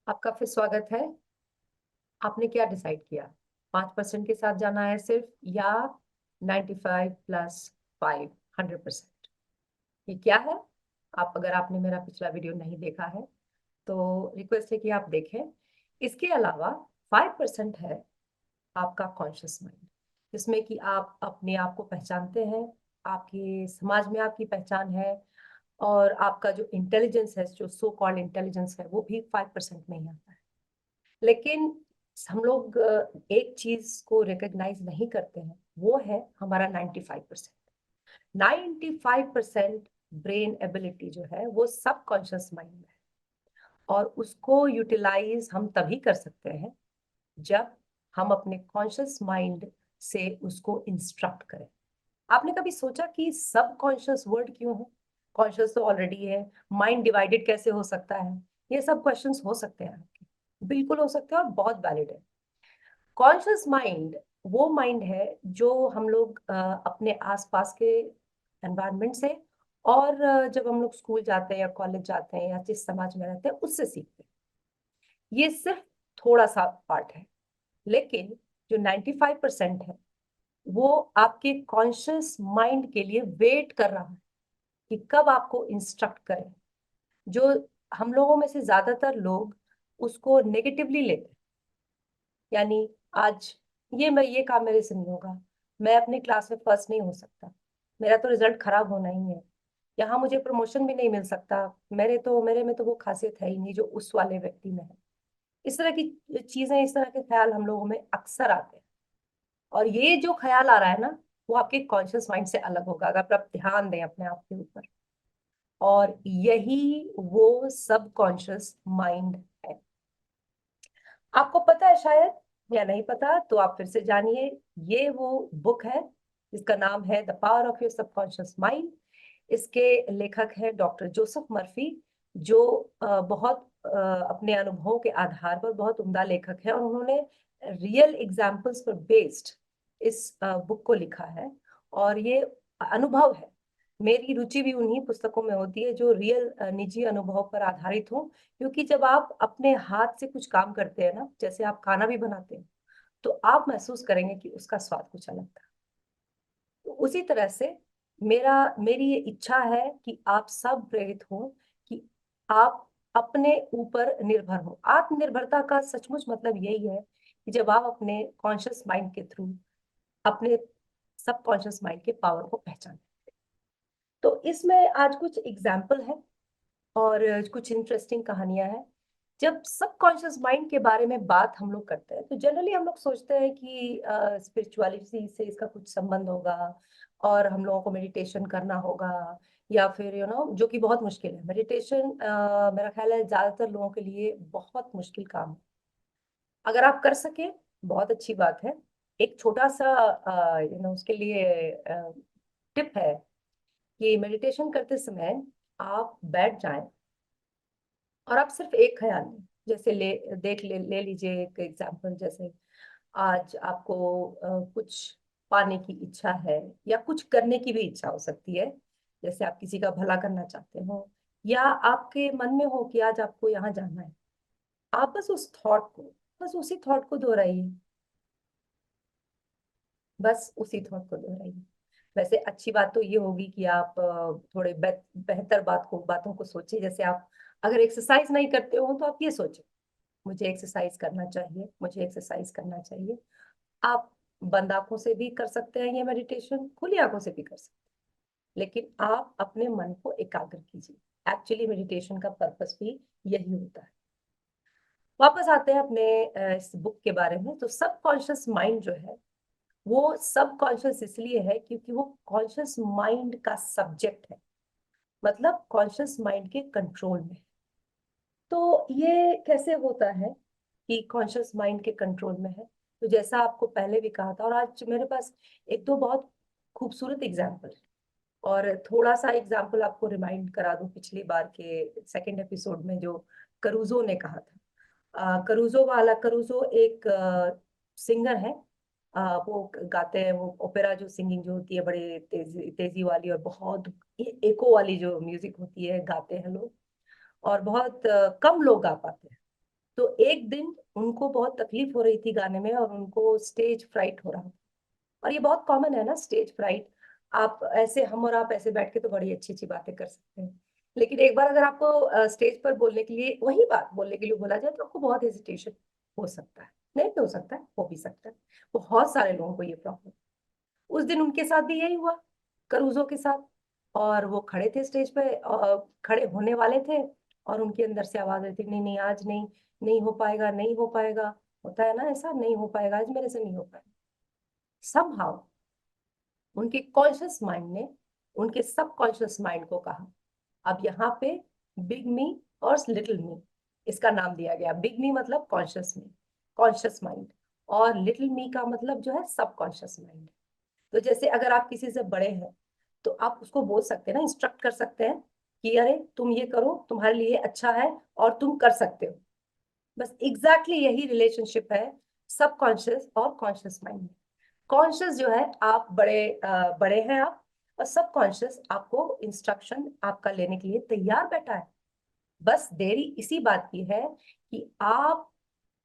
आपका फिर स्वागत है। आपने क्या डिसाइड किया? 5% के साथ जाना है सिर्फ, या 95 + 5 100%? ये क्या है? आप, अगर आपने मेरा पिछला वीडियो नहीं देखा है तो रिक्वेस्ट है कि आप देखें। इसके अलावा 5% है आपका कॉन्शियस माइंड, जिसमें कि आप अपने आप को पहचानते हैं, आपके समाज में आपकी पहचान है, और आपका जो इंटेलिजेंस है, जो सो कॉल्ड इंटेलिजेंस है, वो भी 5% में ही आता है। लेकिन हम लोग एक चीज को रिकॉग्नाइज नहीं करते हैं, वो है हमारा 95%। 95% ब्रेन एबिलिटी जो है वो सब कॉन्शियस माइंड में है, और उसको यूटिलाइज हम तभी कर सकते हैं जब हम अपने कॉन्शियस माइंड से उसको इंस्ट्रक्ट करें। आपने कभी सोचा कि सब कॉन्शियस वर्ड क्यों है? कॉन्शियस तो ऑलरेडी है, माइंड डिवाइडेड कैसे हो सकता है? ये सब क्वेश्चंस हो सकते हैं आपके, बिल्कुल हो सकते हैं, और बहुत वैलिड है। कॉन्शियस माइंड वो माइंड है जो हम लोग अपने आसपास के एनवायरनमेंट से, और जब हम लोग स्कूल जाते हैं या कॉलेज जाते हैं या जिस समाज में रहते हैं उससे सीखते हैं। ये सिर्फ थोड़ा सा पार्ट है, लेकिन जो 95% है वो आपके कॉन्शियस माइंड के लिए वेट कर रहा है कि कब आपको इंस्ट्रक्ट करें। जो हम लोगों में से ज्यादातर लोग उसको नेगेटिवली लेते हैं। यानी आज ये काम मेरे से नहीं होगा, मैं अपनी क्लास में फर्स्ट नहीं हो सकता, मेरा तो रिजल्ट खराब होना ही है, यहाँ मुझे प्रमोशन भी नहीं मिल सकता, मेरे में तो वो खासियत है ही नहीं जो उस वाले व्यक्ति में है। इस तरह की चीजें, इस तरह के ख्याल हम लोगों में अक्सर आते हैं। और ये जो ख्याल आ रहा है ना, वो आपके कॉन्शियस माइंड से अलग होगा अगर आप ध्यान दें अपने आप के ऊपर। और यही वो सब कॉन्शियस माइंड है। आपको पता है शायद, या नहीं पता तो आप फिर से जानिए। ये वो बुक है जिसका नाम है the power of your subconscious mind. इसके लेखक है डॉक्टर जोसेफ मर्फी, जो बहुत अपने अनुभवों के आधार पर बहुत उम्दा लेखक है, और उन्होंने रियल एग्जाम्पल्स पर बेस्ड इस बुक को लिखा है। और ये अनुभव है। मेरी रुचि भी उन्हीं पुस्तकों में होती है जो रियल निजी अनुभव पर आधारित हो। क्योंकि जब आप अपने हाथ से कुछ काम करते हैं ना, जैसे आप खाना भी बनाते हैं, तो आप महसूस करेंगे कि उसका स्वाद कुछ अलग था। तो उसी तरह से मेरी ये इच्छा है कि आप सब प्रेरित हो, कि आप अपने ऊपर निर्भर हो। आत्मनिर्भरता का सचमुच मतलब यही है कि जब आप अपने कॉन्शियस माइंड के थ्रू अपने सब कॉन्शियस माइंड के पावर को पहचानें। तो इसमें आज कुछ एग्जाम्पल है और कुछ इंटरेस्टिंग कहानियां हैं। जब सबकॉन्शियस माइंड के बारे में बात हम लोग करते हैं तो जनरली हम लोग सोचते हैं कि स्पिरिचुअलिटी से इसका कुछ संबंध होगा, और हम लोगों को मेडिटेशन करना होगा, या फिर जो कि बहुत मुश्किल है मेडिटेशन। मेरा ख्याल है ज्यादातर लोगों के लिए बहुत मुश्किल काम है। अगर आप कर सके, बहुत अच्छी बात है। एक छोटा सा उसके लिए टिप है कि मेडिटेशन करते समय आप बैठ जाएं, और आप सिर्फ एक ख्याल लें। जैसे ले लीजिए एक एग्जांपल, जैसे आज आपको कुछ पाने की इच्छा है, या कुछ करने की भी इच्छा हो सकती है। जैसे आप किसी का भला करना चाहते हो, या आपके मन में हो कि आज आपको यहाँ जाना है। आप बस उस थॉट को, बस उसी थॉट को दोहराइए, बस उसी थॉट को दोहराइए। वैसे अच्छी बात तो ये होगी कि आप थोड़े बेहतर बातों को सोचिए। जैसे आप अगर एक्सरसाइज नहीं करते हो तो आप ये सोचें, मुझे एक्सरसाइज करना चाहिए, मुझे एक्सरसाइज करना चाहिए। आप बंद आंखों से भी कर सकते हैं ये मेडिटेशन, खुली आंखों से भी कर सकते हैं, लेकिन आप अपने मन को एकाग्र कीजिए। एक्चुअली मेडिटेशन का पर्पस भी यही होता है। वापस आते हैं अपने इस बुक के बारे में। तो सबकॉन्शियस माइंड जो है वो सबकॉन्शियस इसलिए है क्योंकि वो कॉन्शियस माइंड का सब्जेक्ट है, मतलब कॉन्शियस माइंड के कंट्रोल में है। तो ये कैसे होता है कि कॉन्शियस माइंड के कंट्रोल में है? तो जैसा आपको पहले भी कहा था, और आज मेरे पास एक दो बहुत खूबसूरत एग्जाम्पल है। और थोड़ा सा एग्जाम्पल आपको रिमाइंड करा दूं पिछली बार के सेकंड एपिसोड में जो करूजो ने कहा था। करूजो एक सिंगर है। वो गाते हैं, वो ओपेरा जो सिंगिंग जो होती है, बड़े तेजी तेजी वाली और बहुत एको वाली जो म्यूजिक होती है, गाते हैं लोग। और बहुत कम लोग गा पाते हैं। तो एक दिन उनको बहुत तकलीफ हो रही थी गाने में, और उनको स्टेज फ्राइट हो रहा था। और ये बहुत कॉमन है ना, स्टेज फ्राइट। आप ऐसे, हम और आप ऐसे बैठ के तो बड़ी अच्छी अच्छी बातें कर सकते हैं, लेकिन एक बार अगर आपको स्टेज पर बोलने के लिए, वही बात बोलने के लिए बोला जाए, तो आपको बहुत हेजिटेशन हो सकता है। नहीं भी हो सकता है, हो भी सकता है। बहुत सारे लोगों को ये प्रॉब्लम। उस दिन उनके साथ भी यही हुआ, करूजो के साथ। और वो खड़े थे स्टेज पे, खड़े होने वाले थे, और उनके अंदर से आवाज आई थी, नहीं नहीं आज नहीं, नहीं हो पाएगा, नहीं हो पाएगा। होता है ना ऐसा, नहीं हो पाएगा आज मेरे से, नहीं हो पाएगा। समहाउ उनके कॉन्शियस माइंड ने उनके सबकॉन्शियस माइंड को कहा, अब यहाँ पे बिग मी और लिटिल मी, इसका नाम दिया गया। बिग मी मतलब कॉन्शियस मी, कॉन्शियस माइंड, और लिटिल मी का मतलब जो है सबकॉन्शियस माइंड। तो जैसे अगर आप किसी से बड़े हैं, तो आप उसको बोल सकते हैं ना, इंस्ट्रक्ट कर सकते हैं कि अरे तुम ये करो, तुम्हारे लिए अच्छा है और तुम कर सकते हो। बस एग्जैक्टली यही रिलेशनशिप है सबकॉन्शियस और कॉन्शियस माइंड में। कॉन्शियस जो है, आप बड़े हैं आप, और सबकॉन्शियस आपको इंस्ट्रक्शन आपका लेने के लिए तैयार बैठा है। बस देरी इसी बात की है कि आप,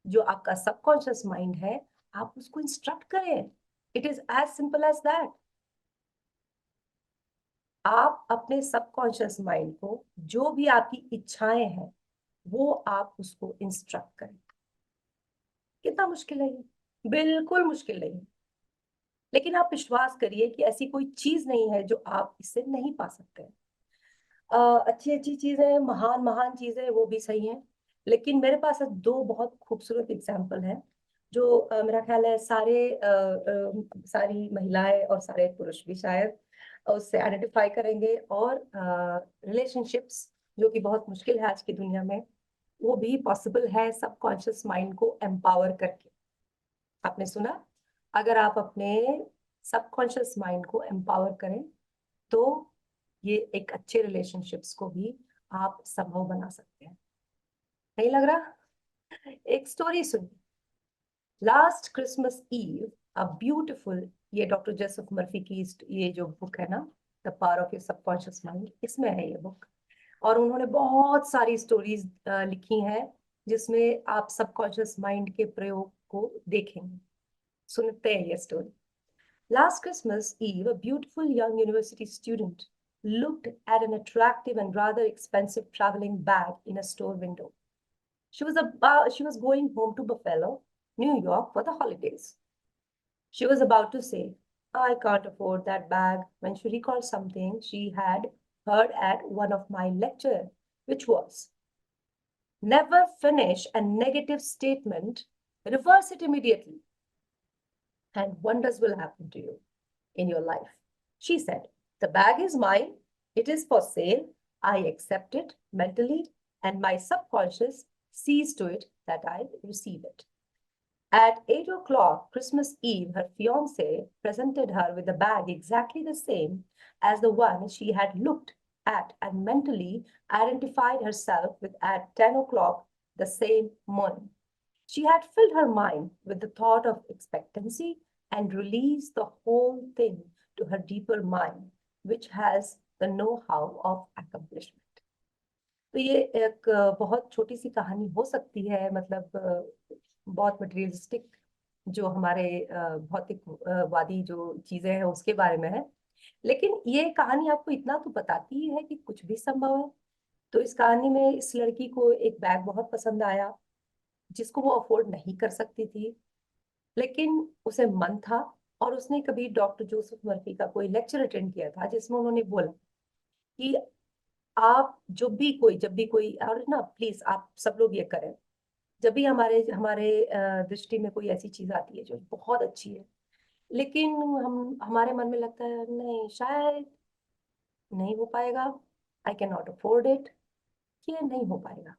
जो आपका सबकॉन्शियस माइंड है, आप उसको इंस्ट्रक्ट करें। It is as simple as that. आप अपने सबकॉन्शियस माइंड को, जो भी आपकी इच्छाएं हैं, वो आप उसको इंस्ट्रक्ट करें। कितना मुश्किल है ये? बिल्कुल मुश्किल नहीं है। लेकिन आप विश्वास करिए कि ऐसी कोई चीज नहीं है जो आप इससे नहीं पा सकते हैं। अच्छी अच्छी चीजें, महान महान चीजें, वो भी सही हैं। लेकिन मेरे पास दो बहुत खूबसूरत एग्जाम्पल हैं, जो मेरा ख्याल है सारी महिलाएं और सारे पुरुष भी शायद उससे आइडेंटिफाई करेंगे। और रिलेशनशिप्स, जो कि बहुत मुश्किल है आज की दुनिया में, वो भी पॉसिबल है सबकॉन्शियस माइंड को एम्पावर करके। आपने सुना? अगर आप अपने सबकॉन्शियस माइंड को एम्पावर करें, तो ये एक अच्छे रिलेशनशिप्स को भी आप संभव बना सकते हैं। नहीं लग रहा? एक स्टोरी सुनिए। Last Christmas Eve, a beautiful, ये डॉक्टर जोसेफ मर्फी की ये जो बुक है ना, the power of your subconscious mind, इसमें है ये बुक। और उन्होंने बहुत सारी स्टोरीज लिखी हैं, जिसमें आप सबकॉन्शियस माइंड के प्रयोग को देखेंगे। सुनते हैं ये story. Last Christmas Eve, a beautiful young university student looked at an attractive and rather expensive traveling bag in a store window. She was going home to Buffalo, New York for the holidays. She was about to say, I can't afford that bag, when she recalled something she had heard at one of my lectures, which was, never finish a negative statement, reverse it immediately, and wonders will happen to you in your life. She said, the bag is mine. It is for sale. I accept it mentally, and my subconscious sees to it that I receive it. At 8 o'clock Christmas Eve, her fiance presented her with a bag exactly the same as the one she had looked at and mentally identified herself with at 10 o'clock the same morning. She had filled her mind with the thought of expectancy and released the whole thing to her deeper mind, which has the know-how of accomplishment. तो ये एक बहुत छोटी सी कहानी हो सकती है, मतलब बहुत मटेरियलिस्टिक, जो हमारे भौतिक वादी जो चीजें हैं उसके बारे में है। लेकिन ये कहानी आपको इतना तो बताती ही है कि कुछ भी संभव है। तो इस कहानी में इस लड़की को एक बैग बहुत पसंद आया, जिसको वो अफोर्ड नहीं कर सकती थी, लेकिन उसे मन था। और उसने कभी डॉक्टर जोसेफ मर्फी का कोई लेक्चर अटेंड किया था, जिसमें उन्होंने बोला कि आप जब भी कोई, और ना प्लीज आप सब लोग ये करें, जब भी हमारे हमारे दृष्टि में कोई ऐसी चीज आती है जो बहुत अच्छी है, लेकिन हम हमारे मन में लगता है नहीं, शायद नहीं हो पाएगा, I can not afford it, ये नहीं हो पाएगा।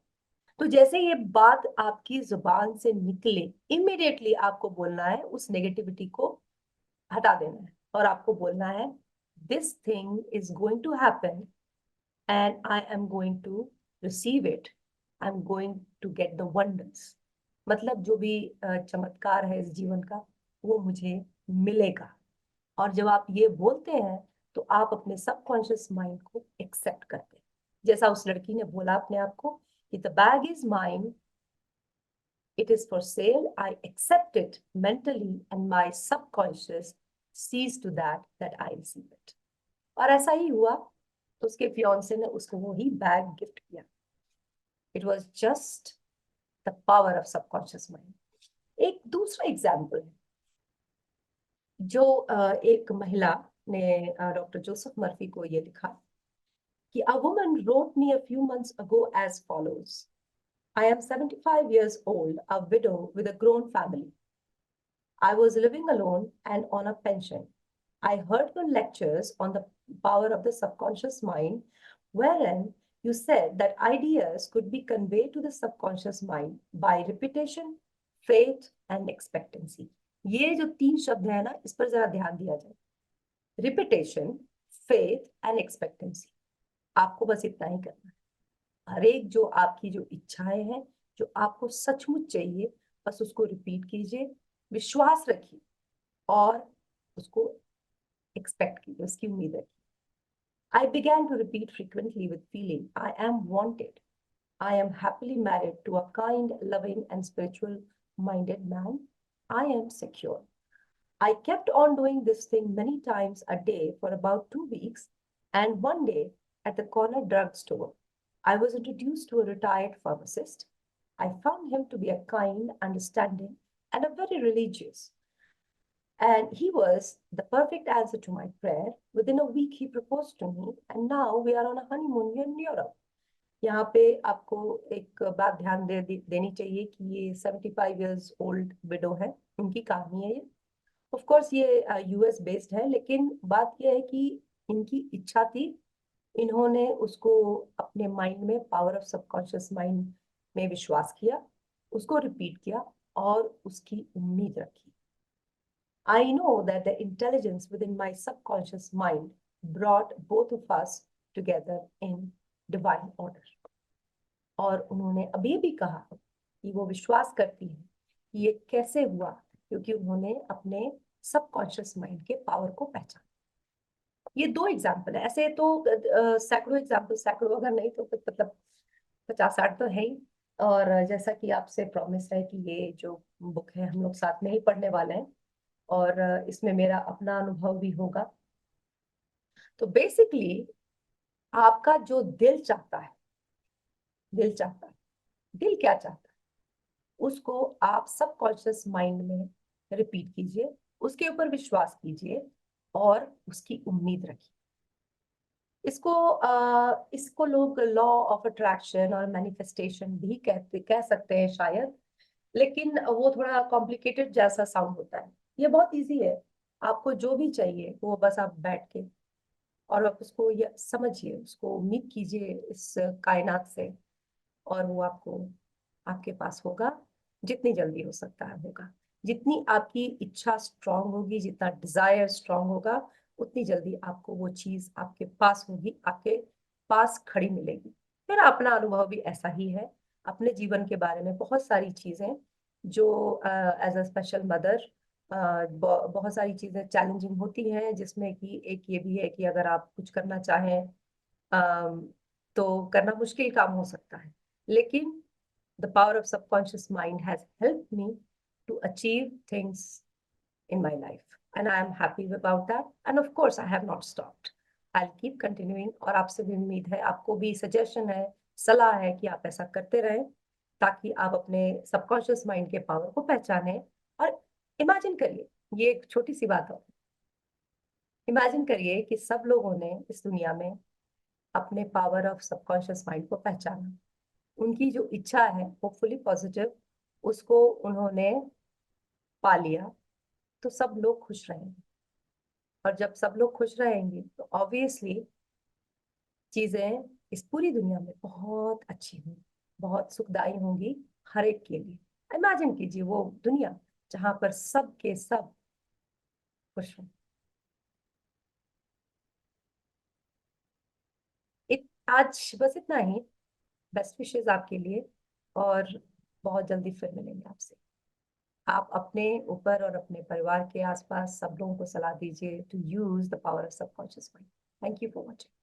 तो जैसे ये बात आपकी जुबान से निकले, इमिडिएटली आपको बोलना है, उस नेगेटिविटी को हटा देना है, और आपको बोलना है, this thing is going to happen and I am going to receive it, I am going to get the wonders. मतलब जो भी चमत्कार है इस जीवन का, वो मुझे मिलेगा। और जब आप ये बोलते हैं, तो आप अपने सबकॉन्शियस माइंड को एक्सेप्ट करते हैं। जैसा उस लड़की ने बोला अपने आप को कि the bag is mine, it is for sale. I accept it mentally and my subconscious sees to that I receive it. और ऐसा ही हुआ, तो उसके फियांसे ने उसको वो ही बैग गिफ्ट किया. It was just the power of subconscious mind. एक दूसरा एग्जाम्पल है जो एक महिला ने डॉक्टर जोसेफ मर्फी को ये लिखा कि a woman wrote me a few months ago as follows. I am 75 years old, a widow with a grown family. I was living alone and on a pension. I heard your lectures on the power of the subconscious mind, wherein you said that ideas could be conveyed to the subconscious mind by repetition, faith and expectancy. ये जो तीन शब्द है ना, इस पर जरा ध्यान दिया जाए. Repetition, faith and expectancy. आपको बस इतना ही करना है. हर एक जो आपकी जो इच्छाएं हैं, जो आपको सचमुच चाहिए, बस उसको रिपीट कीजिए, विश्वास रखिए और उसको एक्सपेक्ट कीजिए, उसकी उम्मीद रखिए. I began to repeat frequently with feeling, I am wanted. I am happily married to a kind, loving and spiritual minded man. I am secure. I kept on doing this thing many times a day for about 2 weeks, and one day at the corner drugstore, I was introduced to a retired pharmacist. I found him to be a kind, understanding, and a very religious. And he was the perfect answer to my prayer. Within a week, he proposed to me, and now we are on a honeymoon in Europe. यहाँ पे आपको एक बात ध्यान देनी चाहिए कि ये 75 years old widow है, उनकी कहानी है ये. ऑफ कोर्स ये यूएस बेस्ड है, लेकिन बात ये है कि इनकी इच्छा थी, इन्होंने उसको अपने माइंड में, पावर ऑफ सबकॉन्शियस माइंड में विश्वास किया, उसको रिपीट किया और उसकी उम्मीद रखी. I know that the intelligence within my subconscious mind brought both of us together in divine order. और उन्होंने अभी भी कहा कि वो विश्वास करती है कि ये कैसे हुआ, क्योंकि उन्होंने अपने सबकॉन्शियस माइंड के पावर को पहचाना. ये दो एग्जाम्पल है. ऐसे तो सैकड़ों एग्जाम्पल, सैकड़ों अगर नहीं तो मतलब 50-60 तो है ही. और जैसा कि आपसे प्रॉमिस है कि ये जो बुक है हम लोग साथ में ही पढ़ने वाले हैं और इसमें मेरा अपना अनुभव भी होगा. तो बेसिकली आपका जो दिल चाहता है, दिल चाहता है, दिल क्या चाहता है, उसको आप सबकॉन्शियस माइंड में रिपीट कीजिए, उसके ऊपर विश्वास कीजिए और उसकी उम्मीद रखिए. इसको लोग लॉ ऑफ अट्रैक्शन और मैनिफेस्टेशन भी कह सकते हैं शायद, लेकिन वो थोड़ा कॉम्प्लिकेटेड जैसा साउंड होता है. ये बहुत इजी है. आपको जो भी चाहिए वो बस आप बैठ के और आप उसको ये समझिए, उसको उम्मीद कीजिए इस कायनात से, और वो आपको आपके पास होगा. जितनी जल्दी हो सकता है होगा. जितनी आपकी इच्छा स्ट्रांग होगी, जितना डिजायर स्ट्रांग होगा, उतनी जल्दी आपको वो चीज आपके पास होगी, आपके पास खड़ी मिलेगी. मेरा अपना अनुभव भी ऐसा ही है. अपने जीवन के बारे में बहुत सारी चीजें जो एज अ स्पेशल मदर बहुत सारी चीजें चैलेंजिंग होती हैं, जिसमें कि एक ये भी है कि अगर आप कुछ करना चाहें तो करना मुश्किल काम हो सकता है. लेकिन the power of subconscious mind has helped me to achieve things in my life, and I am happy about that. And of course I have not stopped. I'll keep continuing. और आपसे भी उम्मीद है, आपको भी सजेशन है, सलाह है कि आप ऐसा करते रहें ताकि आप अपने सबकॉन्शियस माइंड के पावर को पहचानें. और इमेजिन करिए, ये एक छोटी सी बात हो, इमेजिन करिए कि सब लोगों ने इस दुनिया में अपने पावर ऑफ सबकॉन्शियस माइंड को पहचाना, उनकी जो इच्छा है वो फुली पॉजिटिव, उसको उन्होंने पा लिया, तो सब लोग खुश रहेंगे. और जब सब लोग खुश रहेंगे तो ऑब्वियसली चीजें इस पूरी दुनिया में बहुत अच्छी होंगी, बहुत सुखदायी होंगी हर एक के लिए. इमेजिन कीजिए वो दुनिया जहां पर सब के सब खुश हों. आज बस इतना ही. बेस्ट विशेस आपके लिए, और बहुत जल्दी फिर मिलेंगे आपसे. आप अपने ऊपर और अपने परिवार के आसपास सब लोगों को सलाह दीजिए to use the power of subconscious mind. Thank you for watching.